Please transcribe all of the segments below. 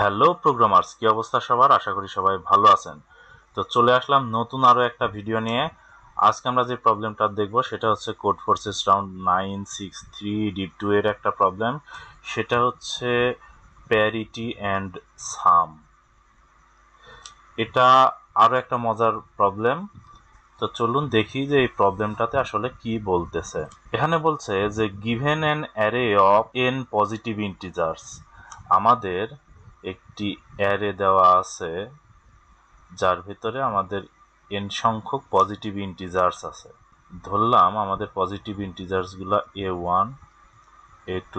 Hello programmers, কি অবস্থা সবার? আশা করি সবাই ভালো আছেন। তো চলে আসলাম নতুন আরো একটা ভিডিও নিয়ে। আজকে আমরা যে প্রবলেমটা দেখব সেটা হচ্ছে কোড ফোর্সেস রাউন্ড 963 ডিপ 2 এর একটা প্রবলেম। সেটা হচ্ছে প্যারিটি অ্যান্ড সাম। এটা আরো একটা মজার প্রবলেম। তো চলুন দেখি যে এই প্রবলেমটাতে আসলে কি বলতেছে। এখানে বলছে যে given an array of n positive integers. আমাদের একটি অ্যারে দেওয়া আছে যার ভিতরে আমাদের n সংখ্যক পজিটিভ ইন্টিজার্স আছে। ধরলাম আমাদের পজিটিভ ইন্টিজার্স গুলা a1 a2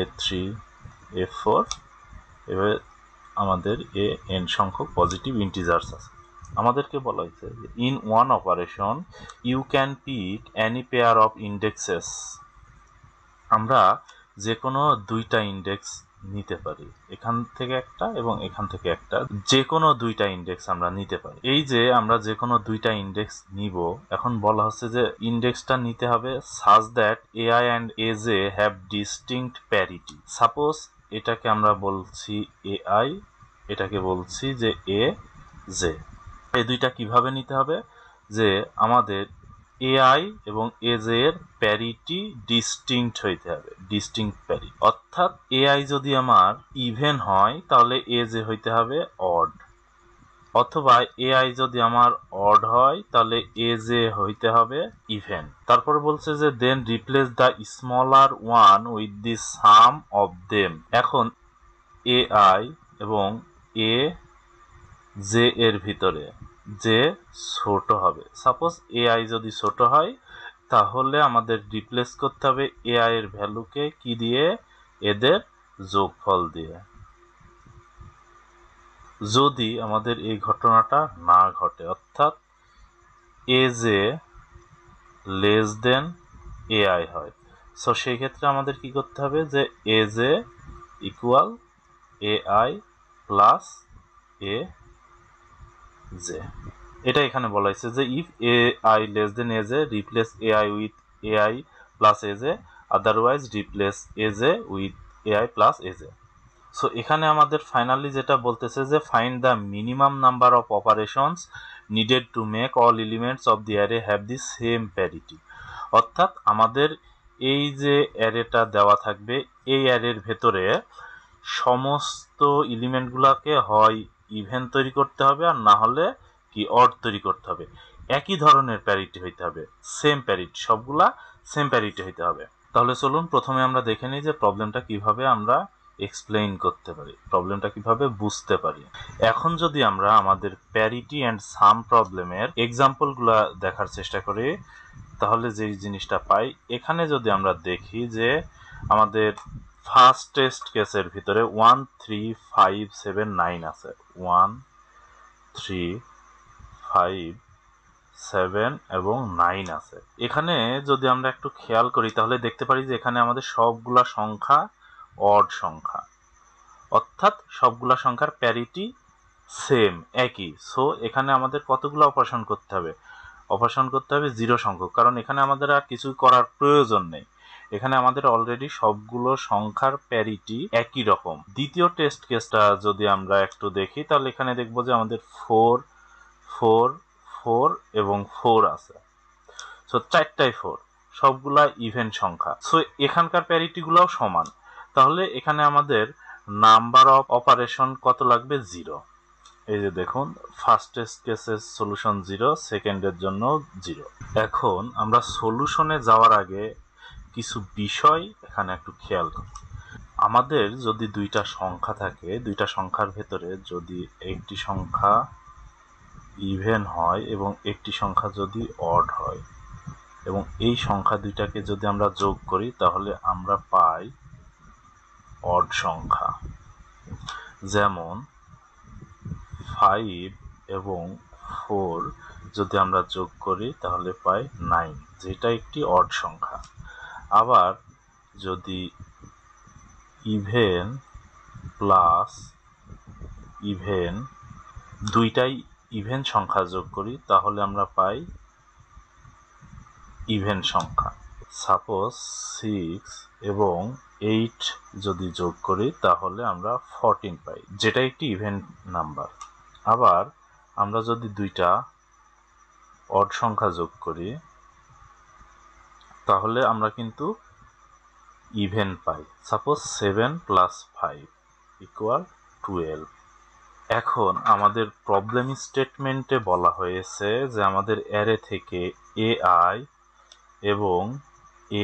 a3 a4, এবার আমাদের n সংখ্যক পজিটিভ ইন্টিজার্স আছে। আমাদেরকে বলা হয়েছে in one operation you can pick any pair of indexes. আমরা যে কোনো দুইটা ইন্ডেক্স নিতে পারি, এখান থেকে একটা এবং এখান থেকে একটা, যে কোনো দুইটা ইন্ডেক্স আমরা নিতে পারি। এই যে আমরা যে কোনো দুইটা ইন্ডেক্স নিব, এখন বলা হচ্ছে যে ইন্ডেক্সটা নিতে হবে such that A I and A J have distinct parity. Suppose এটাকে আমরা বলছি এআই, এটাকে বলছি যে এ জে। এই দুইটা কিভাবে নিতে হবে? যে আমাদের এআই এবং এজে এর প্যারিটি ডিস্টিংক্ট হইতে হবে, ডিস্টিংক্ট প্যারিটি। অর্থাৎ এআই যদি আমার ইভেন হয় তাহলে এজে হইতে হবে অড, অথবা এআই যদি আমার অড হয় তাহলে এজে হইতে হবে ইভেন। তারপর বলছে যে then replace the smaller one with the sum of them. এখন এআই এবং এ জে এর ভিতরে যে ছোট হবে, সাপোজ এআই যদি ছোট হয় তাহলে আমাদের রিপ্লেস করতে হবে এআই এর ভ্যালুকে কি দিয়ে? এদের যোগফল দিয়ে। যদি আমাদের এই ঘটনাটা না ঘটে, অর্থাৎ A J less than AI হয়, সো সেই ক্ষেত্রে আমাদের কি করতে হবে? যে A J equal AI plus A J. এটা এখানে বলা হয়েছে যে if AI less than A J replace A I with A I plus A J, otherwise replace A J with A I plus A J. So এখানে আমাদের ফাইনালি যেটা বলতেছে যে find the minimum number of operations needed to make all elements of the array have the same parity. অর্থাৎ আমাদের এই যে অ্যারেটা দেওয়া থাকবে, এই অ্যারের ভেতরে সমস্ত এলিমেন্টগুলোকে হয় ইভেন তৈরি করতে হবে, আর না হলে কি অড তৈরি করতে হবে। একই ধরনের প্যারিটি হইতে হবে, সেম প্যারিটি, সবগুলা সেম প্যারিটি হইতে হবে। তাহলে চলুন প্রথমে আমরা দেখে নিই যে প্রবলেমটা কিভাবে আমরা এক্সপ্লেইন করতে পারি, প্রবলেমটা কিভাবে বুঝতে পারি। এখন যদি আমরা আমাদের প্যারিটি অ্যান্ড সাম প্রবলেমের এক্সাম্পলগুলো দেখার চেষ্টা করি তাহলে যে জিনিসটা পাই, এখানে যদি আমরা দেখি যে আমাদের ফার্স্ট টেস্ট কেসের ভিতরে 1 3 5 7 9 আছে, 1 3 5 7 এবং 9 আছে। এখানে যদি আমরা একটু খেয়াল করি তাহলে দেখতে পারি যে এখানে আমাদের সবগুলা সংখ্যা অড সংখ্যা, অর্থাৎ সবগুলা সংখ্যার প্যারিটি সেম, একই। সো এখানে আমাদের কতগুলো অপারেশন করতে হবে? অপারেশন করতে হবে 0 সংখ্যক, কারণ এখানে আমাদের আর কিছু করার প্রয়োজন নেই। এখানে আমাদের অলরেডি সবগুলো সংখ্যার প্যারিটি একই রকম। দ্বিতীয় টেস্ট কেসটা যদি আমরা একটু দেখি তাহলে এখানে দেখবো যে আমাদের 4 4 4 এবং 4 আছে। সো চারটায় 4, সবগুলা ইভেন সংখ্যা। সো এখানকার প্যারিটি গুলাও সমান। তাহলে এখানে আমাদের নাম্বার অফ অপারেশন কত লাগবে? 0। এই যে দেখুন, ফার্স্ট কেসের সলিউশন 0, সেকেন্ডের জন্য 0। এখন আমরা সলিউশনে যাওয়ার আগে কিছু বিষয় এখানে একটু খেয়াল করি। আমাদের যদি দুইটা সংখ্যা থাকে, দুইটা সংখ্যার ভেতরে যদি একটি সংখ্যা ইভেন হয় এবং একটি সংখ্যা যদি অড হয়, এবং এই সংখ্যা দুইটাকে যদি আমরা যোগ করি তাহলে আমরা পাই অড সংখ্যা। যেমন 5 এবং 4 যদি আমরা যোগ করি তাহলে পাই 9, যেটা একটি অড সংখ্যা। আবার যদি ইভেন প্লাস ইভেন, দুইটাই ইভেন সংখ্যা যোগ করি তাহলে আমরা পাই ইভেন সংখ্যা। সাপোজ 6 এবং 8 যদি যোগ করি তাহলে আমরা 14 পাই, যেটা একটি ইভেন নাম্বার। আবার আমরা যদি দুইটা অড সংখ্যা যোগ করি তাহলে আমরা কিন্তু ইভেন পাই। সাপোজ 7 + 5 = 12। এখন আমাদের প্রবলেম স্টেটমেন্টে বলা হয়েছে যে আমাদের অ্যারে থেকে AI এবং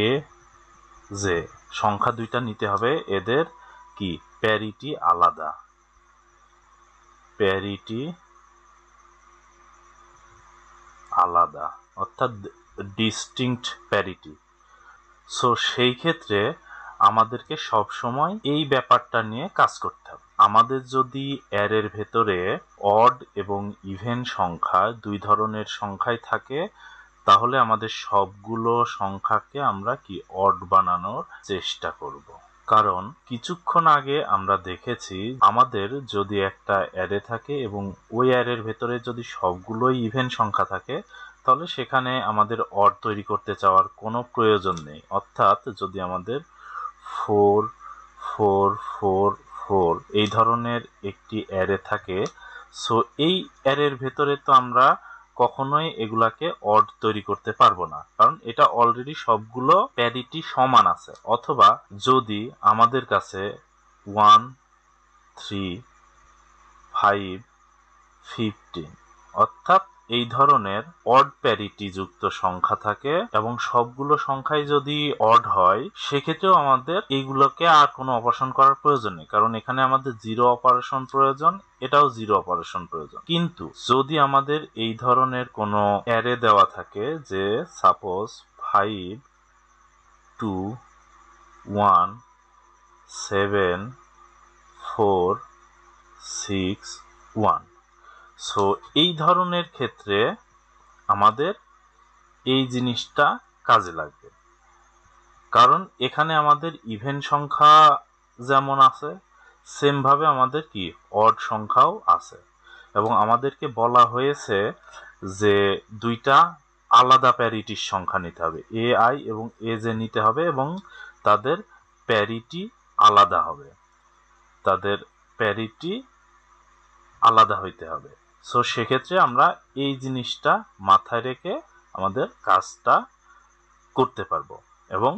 AJ সংখ্যা দুইটা নিতে হবে, এদের কি প্যারিটি আলাদা, প্যারিটি আলাদা অর্থাৎ ডিস্টিংক্ট প্যারিটি। সো সেই ক্ষেত্রে আমাদেরকে সব সময় এই ব্যাপারটা নিয়ে কাজ করতে হবে। আমাদের যদি অ্যারের ভেতরে অড এবং ইভেন সংখ্যা দুই ধরনের সংখ্যাই থাকে তাহলে আমাদের সবগুলো সংখ্যাকে আমরা কি অড বানানোর চেষ্টা করব। কারণ কিছুক্ষণ আগে আমরা দেখেছি আমাদের যদি একটা অ্যারে থাকে এবং ওই অ্যারের ভেতরে যদি সবগুলোই ইভেন সংখ্যা থাকে তাহলে সেখানে আমাদের অড তৈরি করতে চাওয়ার কোনো প্রয়োজন নেই। অর্থাৎ যদি আমাদের 4 4 4 4 এই ধরনের একটি অ্যারে থাকে, সো এই অ্যারের ভেতরে তো আমরা কখনোই এগুলাকে অড তৈরি করতে পারবো না, কারণ এটা অলরেডি সবগুলো প্যারিটি সমান আছে। অথবা যদি আমাদের কাছে 1 3 5 15 অর্থাৎ এই ধরনের অড প্যারিটি যুক্ত সংখ্যা থাকে এবং সবগুলো সংখ্যাই যদি অড হয় সেক্ষেত্রেও আমাদের এইগুলোকে আর কোনো অপারেশন করার প্রয়োজন নেই, কারণ এখানে আমাদের জিরো অপারেশন প্রয়োজন, এটাও জিরো অপারেশন প্রয়োজন। কিন্তু যদি আমাদের এই ধরনের কোনো অ্যারে দেওয়া থাকে যে সাপোজ 5 2 1 7 4 6 1, সো এই ধরনের ক্ষেত্রে আমাদের এই জিনিসটা কাজে লাগবে, কারণ এখানে আমাদের ইভেন সংখ্যা যেমন আছে সেম ভাবে আমাদের কি অড সংখ্যাও আছে এবং আমাদেরকে বলা হয়েছে যে দুইটা আলাদা প্যারিটির সংখ্যা নিতে হবে, AI এবং AJ নিতে হবে এবং তাদের প্যারিটি আলাদা হবে, তাদের প্যারিটি আলাদা হইতে হবে। সো সেক্ষেত্রে আমরা এই জিনিসটা মাথায় রেখে আমাদের কাজটা করতে পারবো এবং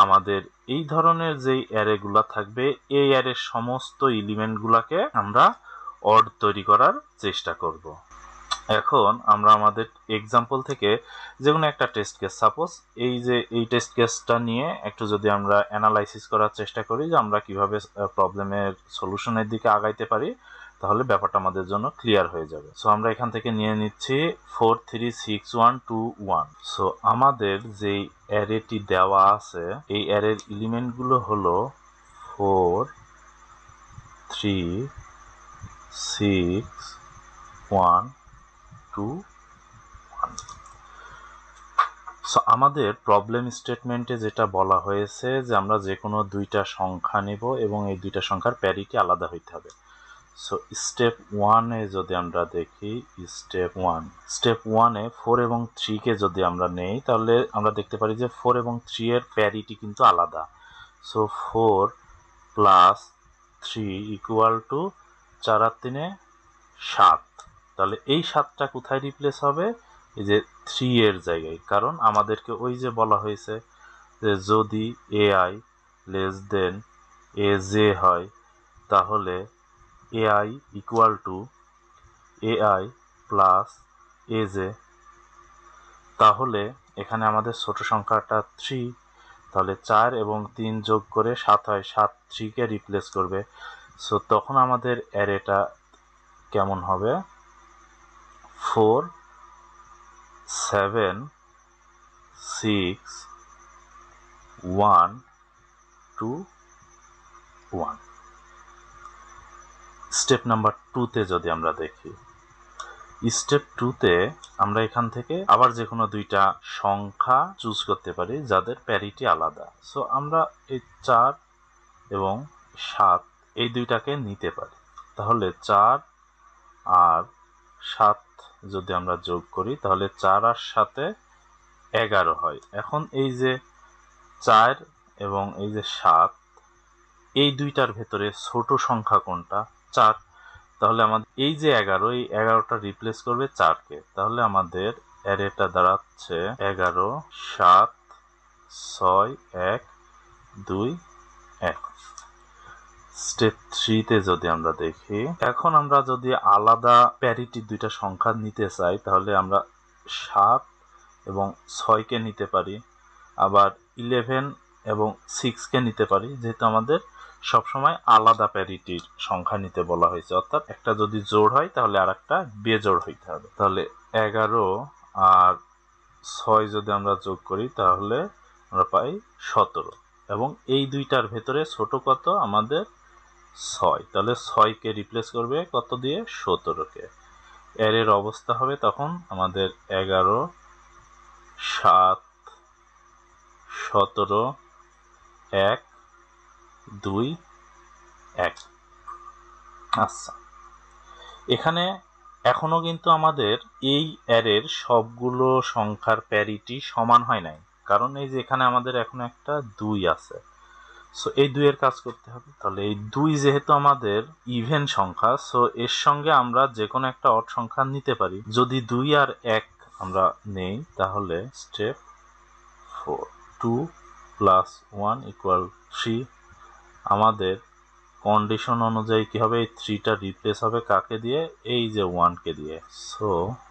আমাদের এই ধরনের যেই অ্যারেগুলা থাকবে এই অ্যারের সমস্ত এলিমেন্টগুলোকে আমরা অড তৈরি করার চেষ্টা করব। এখন আমরা আমাদের এক্সাম্পল থেকে যে কোনো একটা টেস্ট কেস, সাপোজ এই যে এই টেস্ট কেসটা নিয়ে একটু যদি আমরা অ্যানালাইসিস করার চেষ্টা করি যে আমরা কিভাবে প্রবলেমের সলিউশনের দিকে আগাইতে পারি তাহলে ব্যাপারটা আমাদের জন্য ক্লিয়ার হয়ে যাবে। সো আমরা এখান থেকে নিয়ে নিচ্ছি 4 3 6 1 2 1। সো আমাদের যেই অ্যারেটি দেওয়া আছে এই অ্যারের এলিমেন্টগুলো হলো 4 3 6 1 2 1। সো আমাদের প্রবলেম স্টেটমেন্টে যেটা বলা হয়েছে যে আমরা যে কোনো দুইটা সংখ্যা নেব এবং এই দুইটা সংখ্যার প্যারিটি আলাদা হইতে হবে। সো স্টেপ 1-এ যদি আমরা দেখি, স্টেপ 1-এ 4 এবং 3 কে যদি আমরা নেই তাহলে আমরা দেখতে পারি যে 4 এবং 3 এর প্যারিটি কিন্তু আলাদা। সো 4 + 3 = 4 আর 3 7। তাহলে এই 7টা কোথায় রিপ্লেস হবে? এই যে 3 এর জায়গায়, কারণ আমাদেরকে ওই যে বলা হয়েছে যে যদি AI < AJ হয় তাহলে AI = AI + AJ। তাহলে এখানে আমাদের ছোট সংখ্যাটা 3, তাহলে 4 এবং 3 যোগ করে 7 হয়, 7 3 কে রিপ্লেস করবে। সো তখন আমাদের অ্যারেটা কেমন হবে? 4 7 6 1 2 1। স্টেপ নাম্বার 2-তে যদি আমরা দেখি, স্টেপ 2-তে আমরা এখান থেকে আবার যে কোনো দুইটা সংখ্যা চুজ করতে পারি যাদের প্যারিটি আলাদা। সো আমরা এই 4 এবং 7 এই দুইটাকে নিতে পারি। তাহলে 4 আর 7 যদি আমরা যোগ করি তাহলে 4 আর 7-এ 11 হয়। এখন এই যে 4 এবং এই যে 7, এই দুইটার ভেতরে ছোট সংখ্যা কোনটা? 4। তাহলে আমাদের এই যে 11, এই 11টা রিপ্লেস করবে 4কে। তাহলে আমাদের অ্যারেটা দাঁড়াচ্ছে 11, 7, 6, 1, 2, 1। স্টেপ 3 তে যদি আমরা দেখি, এখন আমরা যদি আলাদা প্যারিটি দুইটা সংখ্যা নিতে চাই তাহলে আমরা 7 এবং 6কে নিতে পারি, আবার 11 এবং 6কে নিতে পারি, যেহেতু আমাদের সবসময় আলাদা প্যারিটির সংখ্যা নিতে বলা হয়েছে। অর্থাৎ একটা যদি জোড় হয় তাহলে আর একটা বেজোড় হইতে হবে। তাহলে 11 আর 6 যদি আমরা যোগ করি তাহলে আমরা পাই 17, এবং এই দুইটার ভেতরে ছোট কত? আমাদের 6। তাহলে 6কে রিপ্লেস করবে কত দিয়ে? 17কে। এর অবস্থা হবে তখন আমাদের 11, 7, 17, 1, 2, 1। আচ্ছা, এখানে এখনো কিন্তু আমাদের এই অ্যারের সবগুলো সংখ্যার প্যারিটি সমান হয় নাই, কারণ এই যে এখানে আমাদের এখন একটা 2 আছে। সো এই 2 এর কাজ করতে হবে। তাহলে এই 2 যেহেতু আমাদের ইভেন সংখ্যা, সো এর সঙ্গে আমরা যে কোনো একটা অড সংখ্যা নিতে পারি। যদি 2 আর 1 আমরা নেই তাহলে স্টেপ 4, 2 + 1 = 3। আমাদের কন্ডিশন অনুযায়ী কি হবে? এই 3টা রিপ্লেস হবে কাকে দিয়ে? এই যে 1কে দিয়ে। সো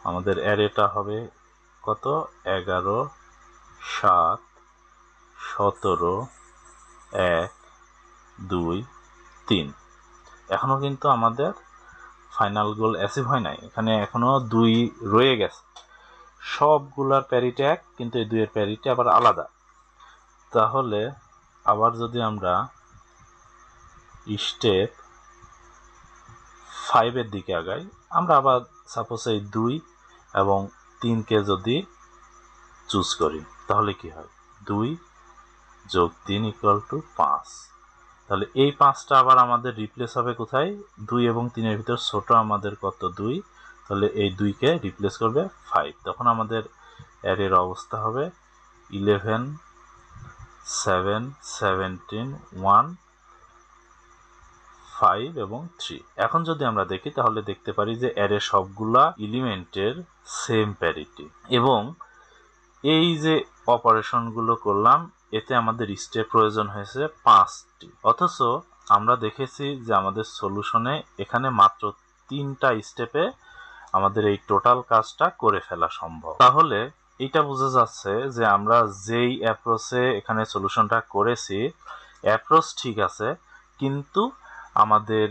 আমাদের অ্যারেটা হবে কত? 11, 7, 17, 1, 2, 3। এখনো কিন্তু আমাদের ফাইনাল গোল অ্যাচিভ হয় নাই, এখানে এখনো 2 রয়ে গেছে। সবগুলার প্যারিটি 1, কিন্তু এই 2 এর প্যারিটি আবার আলাদা। তাহলে আবার যদি আমরা স্টেপ 5 এর দিকে আগাই, আমরা আবার সাপোজ এই 2 এবং 3কে যদি চুজ করি তাহলে কি হয়? 2 + 3 = 5। তাহলে এই 5টা আবার আমাদের রিপ্লেস হবে কোথায়? 2 এবং 3 এর ভিতর ছোট আমাদের কত? 2। তাহলে এই 2কে রিপ্লেস করবে 5। তখন আমাদের অ্যারের অবস্থা হবে 11, 7, 17, 1, 5 এবং 3। এখন যদি আমরা দেখি তাহলে দেখতে পারি যে অ্যারে সবগুলা এলিমেন্টের সেম প্যারিটি, এবং এই যে অপারেশনগুলো করলাম এতে আমাদের স্টেপ প্রয়োজন হয়েছে 5টি, অথচ আমরা দেখেছি যে আমাদের সলিউশনে এখানে মাত্র 3টা স্টেপে আমাদের এই টোটাল কাজটা করে ফেলা সম্ভব। তাহলে এটা বোঝা যাচ্ছে যে আমরা যেই অ্যাপ্রোচে এখানে সলিউশনটা করেছি, অ্যাপ্রোচ ঠিক আছে, কিন্তু আমাদের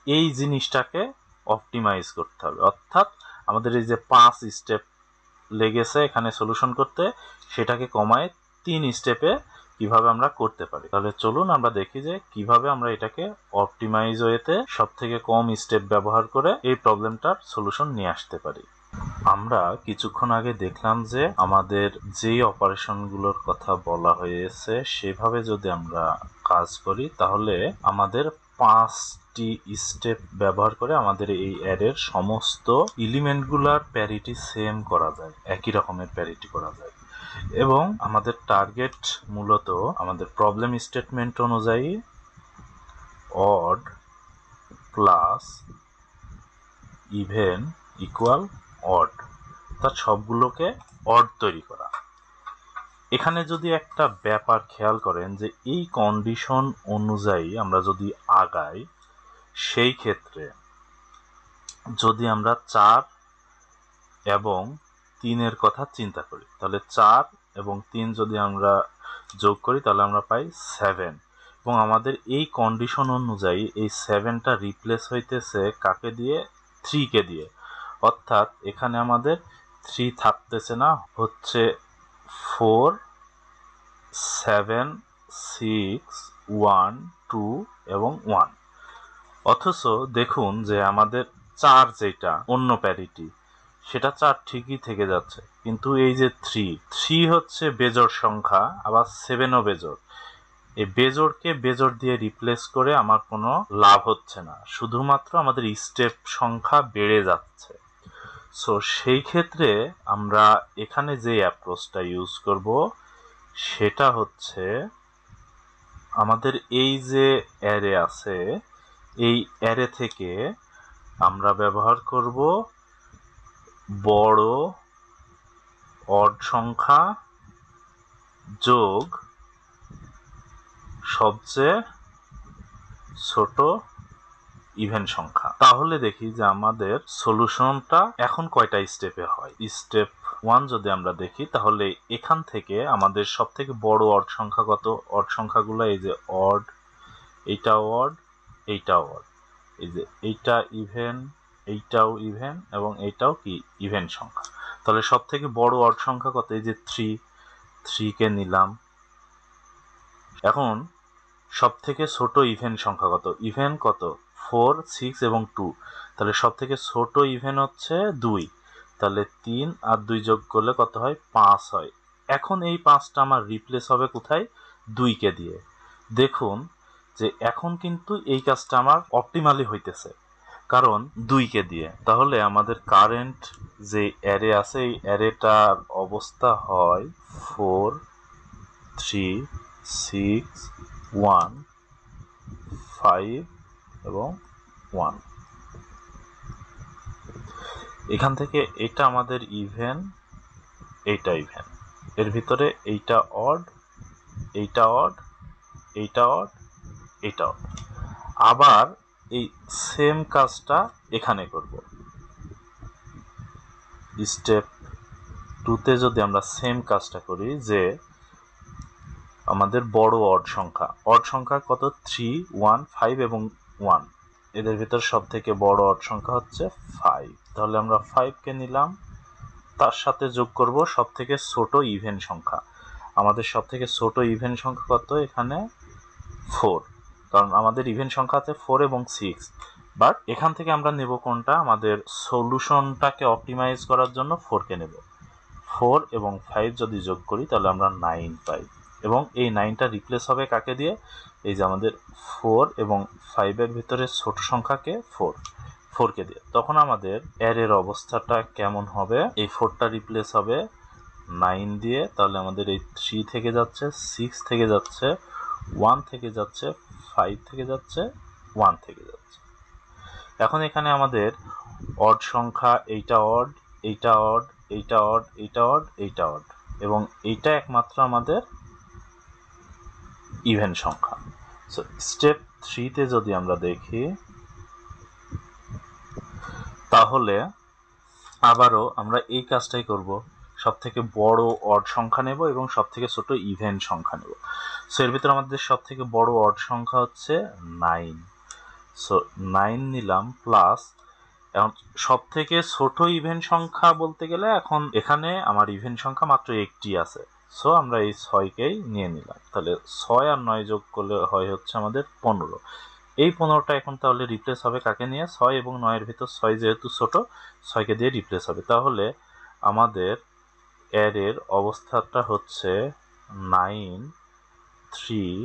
এই জিনিসটাকে অপটিমাইজ করতে হবে। অর্থাৎ আমাদের এই যে 5 স্টেপ লেগেছে এখানে সলিউশন করতে, সেটাকে কমায় 3 স্টেপে কিভাবে আমরা করতে পারি। তাহলে চলুন আমরা দেখি যে কিভাবে আমরা এটাকে অপটিমাইজ ওয়েতে সবথেকে কম স্টেপ ব্যবহার করে এই প্রবলেমটার সলিউশন নিয়ে আসতে পারি। আমরা কিছুক্ষণ আগে দেখলাম যে আমাদের যেই অপারেশনগুলোর কথা বলা হয়েছে সেভাবে যদি আমরা কাজ করি তাহলে আমাদের 5টি স্টেপ ব্যবহার করে আমাদের এই অ্যারের সমস্ত এলিমেন্টগুলোর প্যারিটি সেম করা যায়, একই রকমের প্যারিটি করা যায়। এবং আমাদের টার্গেট মূলত আমাদের প্রবলেম স্টেটমেন্ট অনুযায়ী odd plus even equal odd, তার সবগুলোকে অড তৈরি করা। এখানে যদি একটা ব্যাপার খেয়াল করেন যে এই কন্ডিশন অনুযায়ী আমরা যদি আগাই, সেই ক্ষেত্রে যদি আমরা 4 এবং 3 এর কথা চিন্তা করি তাহলে 4 এবং 3 যদি আমরা যোগ করি তাহলে আমরা পাই 7, এবং আমাদের এই কন্ডিশন অনুযায়ী এই 7টা রিপ্লেস হইতেছে কাকে দিয়ে? 3কে দিয়ে। অর্থাৎ এখানে আমাদের 3 থাকতেছে না, হচ্ছে 4, 7, 6, 1, 2 এবং 1। অথচ দেখুন যে আমাদের 4 যেটা অন্য প্যারিটি, সেটা 4 ঠিকই থেকে যাচ্ছে, কিন্তু এই যে 3 হচ্ছে বেজোড় সংখ্যা, আবার 7ও বেজোড়। এই বেজোড়কে বেজোড় দিয়ে রিপ্লেস করে আমার কোনো লাভ হচ্ছে না, শুধুমাত্র আমাদের স্টেপ সংখ্যা বেড়ে যাচ্ছে। সো সেই ক্ষেত্রে আমরা এখানে যে অ্যাপ্রোচটা ইউজ করব সেটা হচ্ছে আমাদের এই যে অ্যারে আছে, এই অ্যারে থেকে আমরা ব্যবহার করব বড় অড সংখ্যা যোগ সবচেয়ে ছোট ইভেন সংখ্যা। তাহলে দেখি যে আমাদের সলিউশনটা এখন কয়টা স্টেপে হয়। স্টেপ 1 যদি আমরা দেখি, তাহলে এখান থেকে আমাদের সব থেকে বড় অড সংখ্যা কত? অড সংখ্যাগুলো এই যে অড, এইটা অড, এইটা অড, এই যে এইটা ইভেন, এইটাও ইভেন এবং এইটাও কি ইভেন সংখ্যা। তাহলে সব থেকে বড় অড সংখ্যা কত? এই যে 3 কে নিলাম। এখন সব থেকে ছোট ইভেন সংখ্যা কত? ইভেন কত? 4, 6 এবং 2। তাহলে সব থেকে ছোট ইভেন হচ্ছে 2। তাহলে 3 আর 2 যোগ করলে কত হয়? 5 হয়। এখন এই 5টা আমার রিপ্লেস হবে কোথায়? 2 কে দিয়ে। দেখুন যে এখন কিন্তু এই কাজটা আমার অপটিমালি হইতেছে, কারণ 2 কে দিয়ে। তাহলে আমাদের কারেন্ট যে অ্যারে আছে, এই অ্যারেটার অবস্থা হয় 4, 3, 6, 1, 5 এবং 1। এখান থেকে এটা আমাদের ইভেন, এইটা ইভেন, এর ভিতরে এইটা অড, এইটা অড, এইটা অড, এইটা অড। আবার এই সেম কাজটা এখানে করব। স্টেপ 2তে যদি আমরা সেম কাজটা করি, যে আমাদের বড় অড সংখ্যা কত? 3, 1, 5 এবং 1। এদের ভিতর সব থেকে বড় অড সংখ্যা হচ্ছে 5। তাহলে আমরা 5 কে নিলাম, তার সাথে যোগ করব সব থেকে ছোট ইভেন সংখ্যা। আমাদের সব থেকে ছোট ইভেন সংখ্যা কত? এখানে 4, কারণ আমাদের ইভেন সংখ্যা আছে 4 এবং 6। বাট এখান থেকে আমরা নেব কোনটা? আমাদের সলিউশনটাকে অপটিমাইজ করার জন্য 4 কে নেব। 4 এবং 5 যদি যোগ করি তাহলে আমরা 9 পাই, এবং এই 9টা রিপ্লেস হবে কাকে দিয়ে? এই যে আমাদের 4 এবং 5 এর ভিতরে ছোট সংখ্যাকে 4 কে দিয়ে। তখন আমাদের অ্যারের অবস্থাটা কেমন হবে? এই 4টা রিপ্লেস হবে 9 দিয়ে। তাহলে আমাদের এই 3 থেকে যাচ্ছে, 6 থেকে যাচ্ছে, 1 থেকে যাচ্ছে, 5 থেকে যাচ্ছে, 1 থেকে যাচ্ছে। এখন এখানে আমাদের অড সংখ্যা, এইটা অড, এইটা অড, এইটা অড, এইটা অড, এইটা অড, এবং এইটা একমাত্র আমাদের ইভেন সংখ্যা। সো স্টেপ 3তে যদি আমরা দেখি, তাহলে আবারও আমরা এই কাজটাই করব। সব থেকে বড় অড সংখ্যা নেব এবং সব থেকে ছোট ইভেন সংখ্যা নেব। সো এর ভিতরে আমাদের সব থেকে বড় অড সংখ্যা হচ্ছে 9। সো 9 নিলাম, প্লাস এখন সব থেকে ছোট ইভেন সংখ্যা বলতে গেলে এখন এখানে আমার ইভেন সংখ্যা মাত্র একটি আছে। সো আমরা এই 6কেই নিয়ে নিলাম। তাহলে 6 আর 9 যোগ করলে হয় হচ্ছে আমাদের 15। এই 15টা এখন তাহলে রিপ্লেস হবে কাকে নিয়ে? 6 এবং 9 এর ভিতর 6 যেহেতু ছোট, 6কে দিয়ে রিপ্লেস হবে। তাহলে আমাদের অ্যারের অবস্থাটা হচ্ছে 9, 3,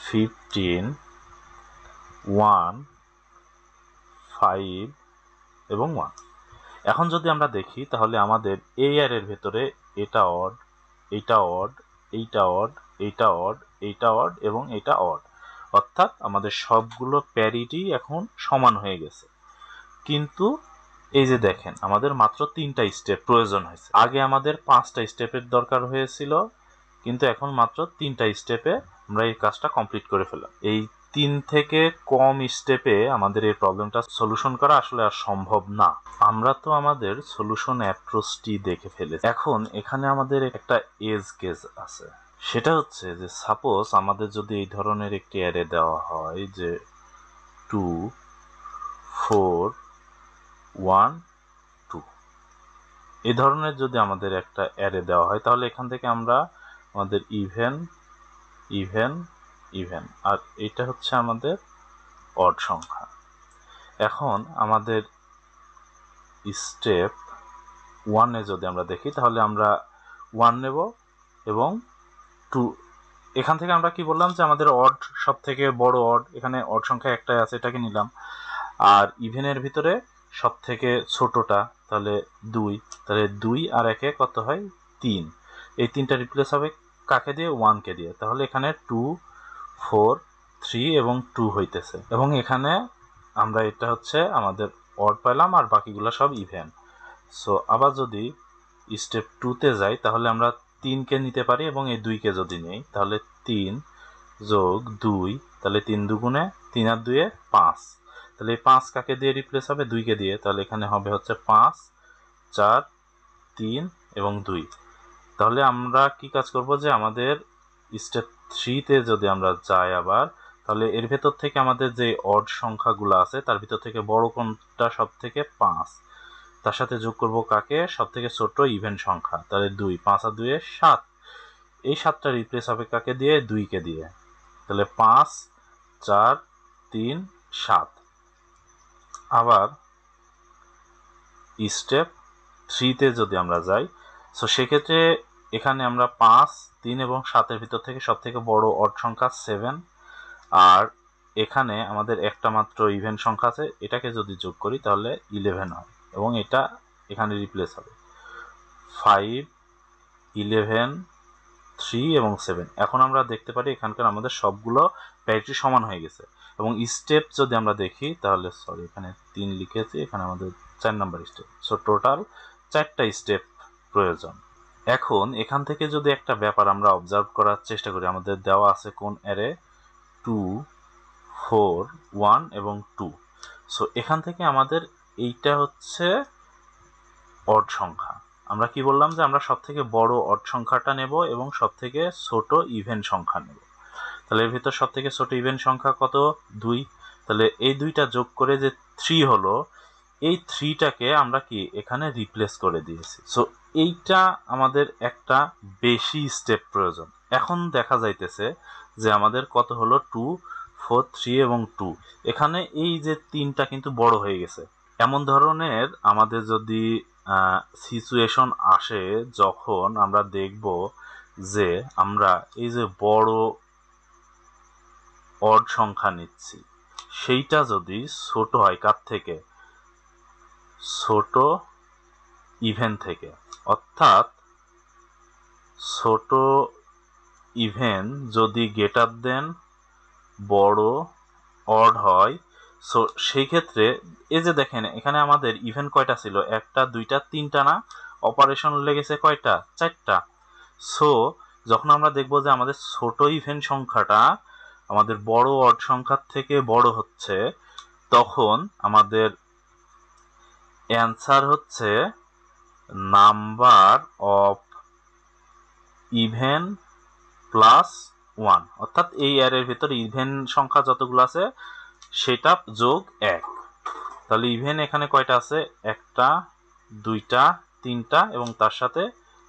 15, 1, 5 এবং 1। এখন যদি আমরা দেখি, তাহলে আমাদের এই অ্যারের ভেতরে এটা অড, এইটা অড, এইটা অড, এইটা অড, এইটা অড এবং এটা অড, অর্থাৎ আমাদের সবগুলো প্যারিটি এখন সমান হয়ে গেছে। কিন্তু এই যে দেখেন, আমাদের মাত্র 3টা স্টেপ প্রয়োজন হয়েছে। আগে আমাদের 5টা স্টেপের দরকার হয়েছিল, কিন্তু এখন মাত্র 3টা স্টেপে আমরা এই কাজটা কমপ্লিট করে ফেললাম। এই 3 থেকে কম স্টেপে আমাদের এই প্রবলেমটা সলিউশন করা আসলে আর সম্ভব না। আমরা তো আমাদের সলিউশন অ্যাপ্রোচটি দেখে ফেলেছি। এখন এখানে আমাদের একটা এজ কেস আছে। সেটা হচ্ছে যে সাপোজ আমাদের যদি এই ধরনের একটি অ্যারে দেওয়া হয় যে 2, 4, 1, 2, এই ধরনের যদি আমাদের একটা অ্যারে দেওয়া হয়, তাহলে এখান থেকে আমরা আমাদের ইভেন, ইভেন, ইভেন, আর এটা হচ্ছে আমাদের অড সংখ্যা। এখন আমাদের স্টেপ 1-এ যদি আমরা দেখি, তাহলে আমরা 1 নেব এবং 2। এখান থেকে আমরা কি বললাম যে আমাদের অড সব থেকে বড় অড, এখানে অড সংখ্যা একটাই আছে, এটাকে নিলাম। আর ইভেনের ভিতরে সব থেকে ছোটটা, তাহলে 2। তাহলে 2 আর 1-এ কত হয়? 3। এই 3টা রিপ্লেস হবে কাকে দিয়ে? 1 কে দিয়ে। তাহলে এখানে 2 4 3 এবং 2 হইতেছে, এবং এখানে আমরা এটা হচ্ছে আমাদের অড পাইলাম আর বাকিগুলো সব ইভেন। সো আবার যদি স্টেপ 2 তে যাই তাহলে আমরা 3 কে নিতে পারি, এবং এই 2 কে যদি নেই তাহলে 3 যোগ 2, তাহলে 3 দুগুণে 3 আর 2 এ 5, তাহলে এই 5 কাকে দিয়ে রিপ্লেস হবে? 2 কে দিয়ে, তাহলে এখানে হবে হচ্ছে 5 4 3 এবং 2। তাহলে আমরা কি কাজ করব যে আমাদের স্টেপ 3 তে যদি আমরা যাই আবার, তাহলে এর ভেতর থেকে আমাদের যে অড সংখ্যাগুলো আছে তার ভিতর থেকে বড় কোনটা? সব থেকে 5, তার সাথে যোগ করব কাকে? সব থেকে ছোট ইভেন সংখ্যা, তাহলে 2, 5 আর 2 এ 7, এই 7টা রিপ্লেস হবে কাকে দিয়ে? 2 কে দিয়ে, তাহলে 5 4 3 7। আবার স্টেপ 3 তে যদি আমরা যাই, সো সেক্ষেত্রে এখানে আমরা 5 3 এবং 7 এর ভিতর থেকে সব থেকে বড় অড সংখ্যা 7, আর এখানে আমাদের একটা মাত্র ইভেন সংখ্যা আছে, এটাকে যদি যোগ করি তাহলে 11 হয়, এবং এটা এখানে রিপ্লেস হবে 5 11 3 এবং 7। এখন আমরা দেখতে পারি এখানকার আমাদের সবগুলো প্যারিটি সমান হয়ে গেছে। এবং স্টেপ যদি আমরা দেখি তাহলে, সরি এখানে 3 লিখেছি, এখানে আমাদের 4 নাম্বার স্টেপ। সো টোটাল 4টা স্টেপ প্রয়োজন। এখন এখান থেকে যদি একটা ব্যাপার আমরা অবজার্ভ করার চেষ্টা করি, আমাদের দেওয়া আছে কোন অ্যারে? 2 4 1 এবং 2। সো এখান থেকে আমাদের এইটা হচ্ছে অড সংখ্যা। আমরা কি বললাম? যে আমরা সব থেকে বড় অড সংখ্যাটা নেব এবং সব থেকে ছোট ইভেন সংখ্যা নেব। তাহলে এর ভিতর সব থেকে ছোট ইভেন সংখ্যা কত? 2। তাহলে এই 2টা যোগ করে যে 3 হলো, এই 3টাকে আমরা কি এখানে রিপ্লেস করে দিয়েছি। সো এইটা আমাদের একটা বেশি স্টেপ প্রয়োজন। এখন দেখা যাইতেছে যে আমাদের কত হলো? 2 4 3 এবং 2। এখানে এই যে 3টা কিন্তু বড় হয়ে গেছে। এমন ধরনের আমাদের যদি সিচুয়েশন আসে যখন আমরা দেখব যে আমরা এই যে বড় অড সংখ্যা নিচ্ছি, সেইটা যদি ছোট হয় কার থেকে? ছোট ইভেন থেকে। অর্থাৎ ছোট ইভেন যদি গ্রেটার দেন বড় অড হয়, সো সেই ক্ষেত্রে এই যে দেখেন এখানে আমাদের ইভেন কয়টা ছিল? 1টা 2টা 3টা না? অপারেশন লেগেছে কয়টা? 4টা। সো যখন আমরা দেখব যে আমাদের ছোট ইভেন সংখ্যাটা আমাদের বড় অড সংখ্যার থেকে বড় হচ্ছে, তখন আমাদের অ্যান্সার হচ্ছে নাম্বার অফ ইভেন প্লাস 1, অর্থাৎ এই অ্যারের ভিতরে ইভেন সংখ্যা যতগুলো আছে সেটা যোগ 1। তাহলে ইভেন এখানে কয়টা আছে? 1টা 2টা 3টা এবং তার সাথে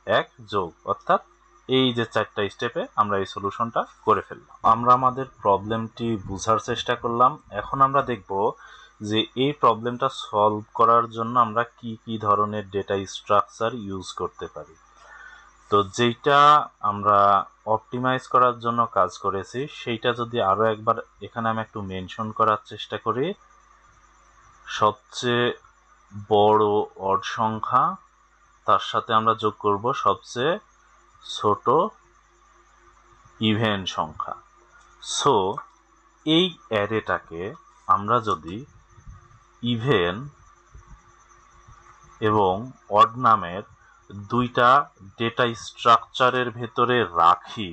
1 যোগ, অর্থাৎ এই যে 4টা স্টেপে আমরা এই সলিউশনটা করে ফেললাম। আমরা আমাদের প্রবলেমটি বোঝার চেষ্টা করলাম। এখন আমরা দেখব যে এই প্রবলেমটা সলভ করার জন্য আমরা কি কি ধরনের ডেটা স্ট্রাকচার ইউজ করতে পারি। তো যেটা আমরা অপটিমাইজ করার জন্য কাজ করেছি সেইটা যদি আরো একবার এখানে আমি একটু মেনশন করার চেষ্টা করি, সবচেয়ে বড় অড সংখ্যা, তার সাথে আমরা যোগ করব সবচেয়ে ছোট ইভেন সংখ্যা। সো এই অ্যারেটাকে আমরা যদি ইভেন এবং অড নামের 2টা ডেটা স্ট্রাকচারের ভেতরে রাখি,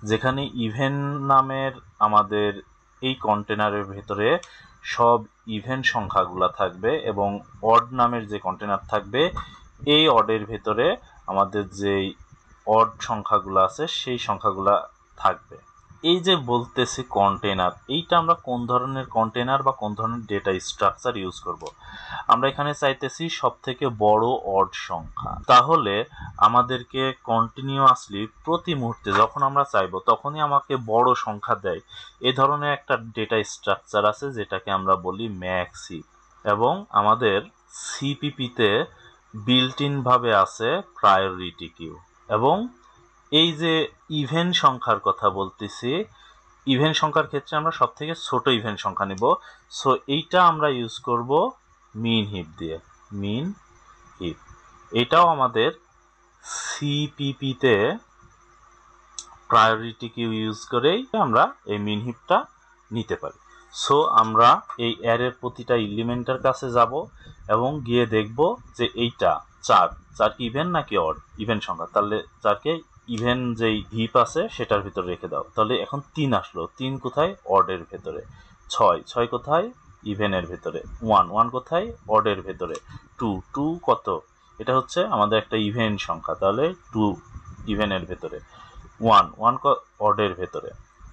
যেখানে ইভেন নামের আমাদের এই কন্টেনারের ভেতরে সব ইভেন সংখ্যাগুলো থাকবে এবং অড নামের যে কন্টেনার থাকবে এই অডের ভেতরে আমাদের যেই অড সংখ্যাগুলো আছে সেই সংখ্যাগুলো থাকবে। এই যে বলতেছি কন্টেনার, এইটা আমরা কোন ধরনের কন্টেনার বা কোন ধরনের ডেটা স্ট্রাকচার ইউজ করব? আমরা এখানে চাইতেছি সব থেকে বড় অড সংখ্যা। তাহলে আমাদেরকে কন্টিনিউয়াসলি প্রতি মুহূর্তে যখন আমরা চাইবো তখনই আমাকে বড় সংখ্যা দেয় এই ধরনের একটা ডেটা স্ট্রাকচার আছে যেটাকে আমরা বলি ম্যাক্স হিপ। এবং আমাদের সিপিপিতে বিল্ট ইন ভাবে আছে প্রায়োরিটি কিউ। এবং এই যে ইভেন সংখ্যার কথা বলতেছি, ইভেন সংখ্যার ক্ষেত্রে আমরা সব থেকে ছোট ইভেন সংখ্যা নিব। সো এইটা আমরা ইউজ করব মিন হিপ দিয়ে, মিন হিপ। এটাও আমাদের সিপিপিতে প্রায়োরিটি কিউ ইউজ করেই আমরা এই মিন হিপটা নিতে পারি। সো আমরা এই অ্যারের প্রতিটা এলিমেন্টের কাছে যাব এবং গিয়ে দেখব যে এইটা 4 কি ইভেন নাকি অড, ইভেন সংখ্যা, তাহলে 4কে ইভেন যেই হিপ আছে সেটার ভিতরে রেখে দাও। তাহলে এখন 3 আসলো, 3 কোথায়? অডের ভেতরে। 6 কোথায়? ইভেনের ভেতরে। 1 কোথায়? অডের ভেতরে। 2 কত? এটা হচ্ছে আমাদের একটা ইভেন সংখ্যা, তাহলে 2 ইভেনের ভেতরে। 1 অডের ভেতরে।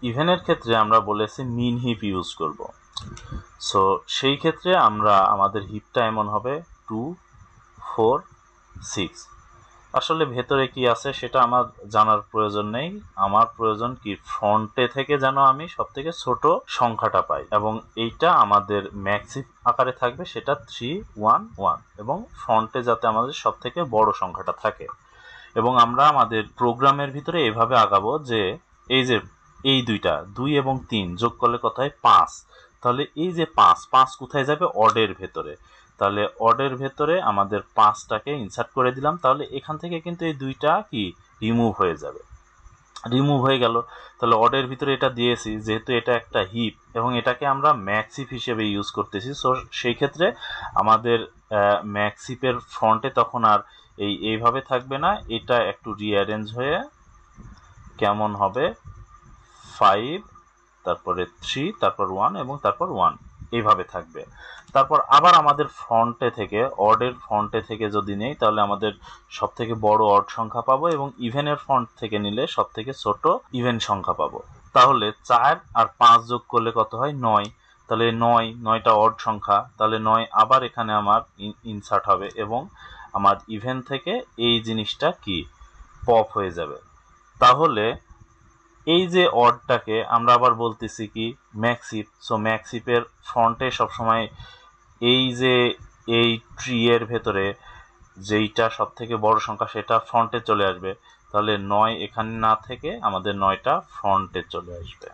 ইভেনের ক্ষেত্রে আমরা বলেছি মিন হিপ ইউজ করব। সো সেই ক্ষেত্রে আমরা আমাদের হিপটা এমন হবে 2 4 6। আসলে ভেতরে কি আছে সেটা আমার জানার প্রয়োজন নেই, আমার প্রয়োজন কি ফ্রন্টে থেকে যেন আমি সবথেকে ছোট সংখ্যাটা পাই, এবং এইটা আমাদের ম্যাক্সিম আকারে থাকবে, সেটা 3 1 1, এবং ফ্রন্টে যাতে আমাদের সবথেকে বড় সংখ্যাটা থাকে। এবং আমরা আমাদের প্রোগ্রামের ভিতরে এভাবে আগাবো যে এই যে এই দুইটা 2 এবং 3 যোগ করলে কত হয়? 5। তাহলে এই যে 5 কোথায় যাবে? অডের ভেতরে। তাহলে অডের ভেতরে আমাদের 5টাকে ইনসার্ট করে দিলাম। তাহলে এখান থেকে কিন্তু এই দুইটা কি রিমুভ হয়ে যাবে, রিমুভ হয়ে গেল। তাহলে অডের ভিতরে এটা দিয়েছি, যেহেতু এটা একটা হিপ এবং এটাকে আমরা ম্যাক্স হিপ হিসেবে ইউজ করতেছি, সো সেই ক্ষেত্রে আমাদের ম্যাক্স হিপের ফ্রন্টে তখন আর এইভাবে থাকবে না, এটা একটু রিঅ্যারেঞ্জ হয়ে কেমন হবে? 5, তারপরে 3, তারপর 1 এবং তারপর 1, এইভাবে থাকবে। তারপর আবার আমাদের ফ্রন্টে থেকে, অডের ফ্রন্টে থেকে যদি নেই তাহলে আমাদের সব থেকে বড় অড সংখ্যা পাবো, এবং ইভেনের ফ্রন্ট থেকে নিলে সব থেকে ছোট ইভেন সংখ্যা পাবো। তাহলে 4 আর 5 যোগ করলে কত হয়? 9। তাহলে 9টা অড সংখ্যা, তাহলে 9 আবার এখানে আমার ইনসার্ট হবে, এবং আমার ইভেন থেকে এই জিনিসটা কি পপ হয়ে যাবে। তাহলে এই যে অডটাকে আমরা আবার বলতেছি কি ম্যাক্স হিপ। সো ম্যাক্স হিপের ফ্রন্টে সবসময় এই যে এই ট্রি এর ভেতরে যেইটা সব থেকে বড় সংখ্যা সেটা ফ্রন্টে চলে আসবে। তাহলে 9 এখানে না থেকে আমাদের 9টা ফ্রন্টে চলে আসবে।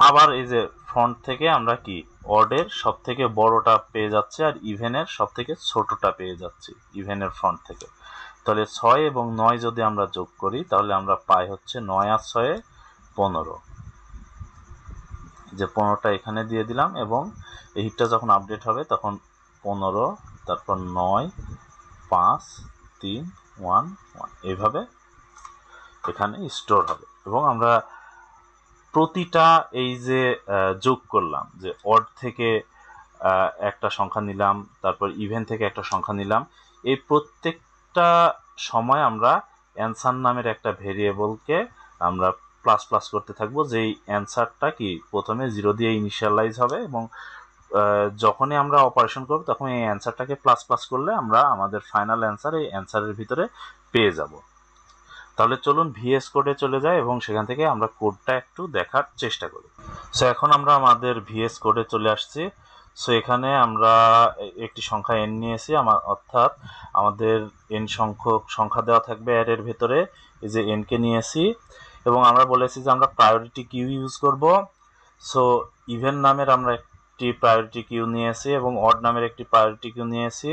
আবার এই যে ফ্রন্ট থেকে আমরা কি অডের সব থেকে বড়টা পেয়ে যাচ্ছে আর ইভেনের সব থেকে ছোটটা পেয়ে যাচ্ছি ইভেনের ফ্রন্ট থেকে। তাহলে 6 এবং 9 যদি আমরা যোগ করি তাহলে আমরা পাই হচ্ছে 9 আর 6 15, যে 15টা এখানে দিয়ে দিলাম, এবং এই হিপটা যখন আপডেট হবে তখন 15, তারপর 9 5 3 1 1 এইভাবে এখানে স্টোর হবে। এবং আমরা প্রতিটা এই যে যোগ করলাম, যে অড থেকে একটা সংখ্যা নিলাম, তারপর ইভেন থেকে একটা সংখ্যা নিলাম, এই প্রত্যেকটা সময় আমরা অ্যান্সার নামের একটা ভেরিয়েবলকে আমরা প্লাস প্লাস করতে থাকবো, যেই অ্যান্সারটা কি প্রথমে 0 দিয়ে ইনিশিয়ালাইজ হবে, এবং যখনই আমরা অপারেশন করব তখন এই অ্যান্সারটাকে প্লাস প্লাস করলে আমরা আমাদের ফাইনাল অ্যান্সার এই অ্যান্সারের ভিতরে পেয়ে যাব। তাহলে চলুন ভিএস কোডে চলে যাই এবং সেখান থেকে আমরা কোডটা একটু দেখার চেষ্টা করি। সো এখন আমরা আমাদের ভিএস কোডে চলে আসছি। সো এখানে আমরা একটি সংখ্যা n নিয়েছি, অর্থাৎ আমাদের n সংখ্যক সংখ্যা দেওয়া থাকবে অ্যারের ভেতরে, এই যে n কে নিয়েছি, এবং আমরা বলেছি যে আমরা প্রায়োরিটি কিউ ইউজ করব। সো ইভেন নামের আমরা একটি প্রায়োরিটি কিউ নিয়েছি এবং অড নামের একটি প্রায়োরিটি কিউ নিয়েছি।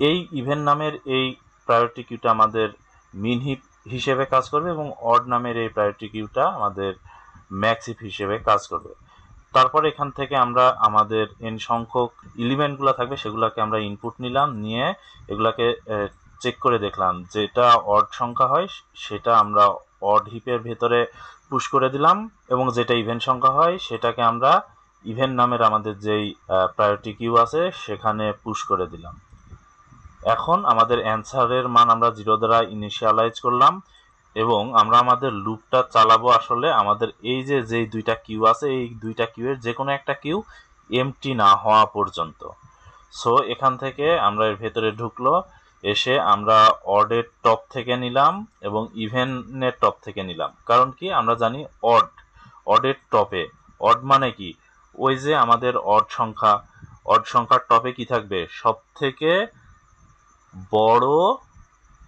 এই ইভেন নামের এই প্রায়োরিটি কিউটা আমাদের মিন হিপ হিসেবে কাজ করবে, এবং অড নামের এই প্রায়োরিটি কিউটা আমাদের ম্যাক্স হিপ হিসেবে কাজ করবে। তারপর এখান থেকে আমরা আমাদের n সংখ্যক এলিমেন্টগুলো থাকবে সেগুলোকে আমরা ইনপুট নিলাম, নিয়ে এগুলাকে চেক করে দেখলাম, যেটা অড সংখ্যা হয় সেটা আমরা অড হিপের ভেতরে পুশ করে দিলাম, এবং যেটা ইভেন সংখ্যা হয় সেটাকে আমরা ইভেন নামের আমাদের যেই প্রায়োরিটি কিউ আছে সেখানে পুশ করে দিলাম। এখন আমাদের অ্যান্সারের মান আমরা 0 দ্বারা ইনিশিয়ালাইজ করলাম, এবং আমরা আমাদের লুপটা চালাবো আসলে আমাদের এই যে যেই দুইটা কিউ আছে এই দুইটা কিউয়ের যে কোনো একটা কিউ এমটি না হওয়া পর্যন্ত। সো এখান থেকে আমরা এর ভেতরে ঢুকলো, এসে আমরা অডের টপ থেকে নিলাম এবং ইভেনের টপ থেকে নিলাম। কারণ কি আমরা জানি অডের টপে, অড মানে কি ওই যে আমাদের অড সংখ্যার টপে কি থাকবে? সব থেকে বড়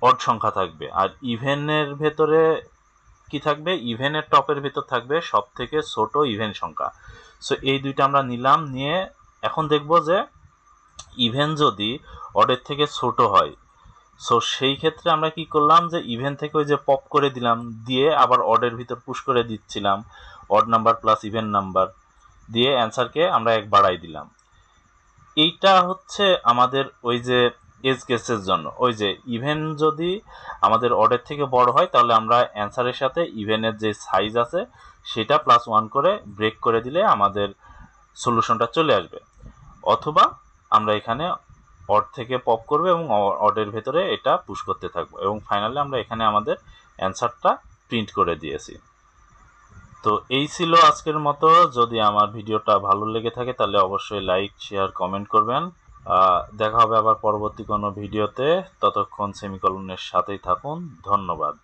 অড সংখ্যা থাকবে, আর ইভেনের ভেতরে কি থাকবে? ইভেনের টপের ভেতর থাকবে সব থেকে ছোট ইভেন সংখ্যা। সো এই দুইটা আমরা নিলাম, নিয়ে এখন দেখব যে ইভেন যদি অডের থেকে ছোট হয় সো সেই ক্ষেত্রে আমরা কি করলাম যে ইভেন থেকে ওই যে পপ করে দিলাম, দিয়ে আবার অডের ভিতর পুশ করে দিচ্ছিলাম, odd number plus even number দিয়ে অ্যান্সারকে আমরা 1 বাড়াই দিলাম। এইটা হচ্ছে আমাদের ওই যে এজ কেসের জন্য। ওই যে ইভেন যদি আমাদের অডের থেকে বড় হয় তাহলে আমরা অ্যান্সারের সাথে ইভেনের যে সাইজ আছে সেটা +1 করে ব্রেক করে দিলে আমাদের সলিউশনটা চলে আসবে। অথবা আমরা এখানে অড থেকে পপ করবে এবং অডের ভেতরে এটা পুশ করতে থাকবো এবং ফাইনালি আমরা এখানে আমাদের অ্যান্সারটা প্রিন্ট করে দিয়েছি। তো এই ছিল আজকের মতো। যদি আমার ভিডিওটা ভালো লেগে থাকে তাহলে অবশ্যই লাইক, শেয়ার, কমেন্ট করবেন। দেখা হবে আবার পরবর্তী কোনো ভিডিওতে। ততক্ষণ সেমিকলনের সাথেই থাকুন। ধন্যবাদ।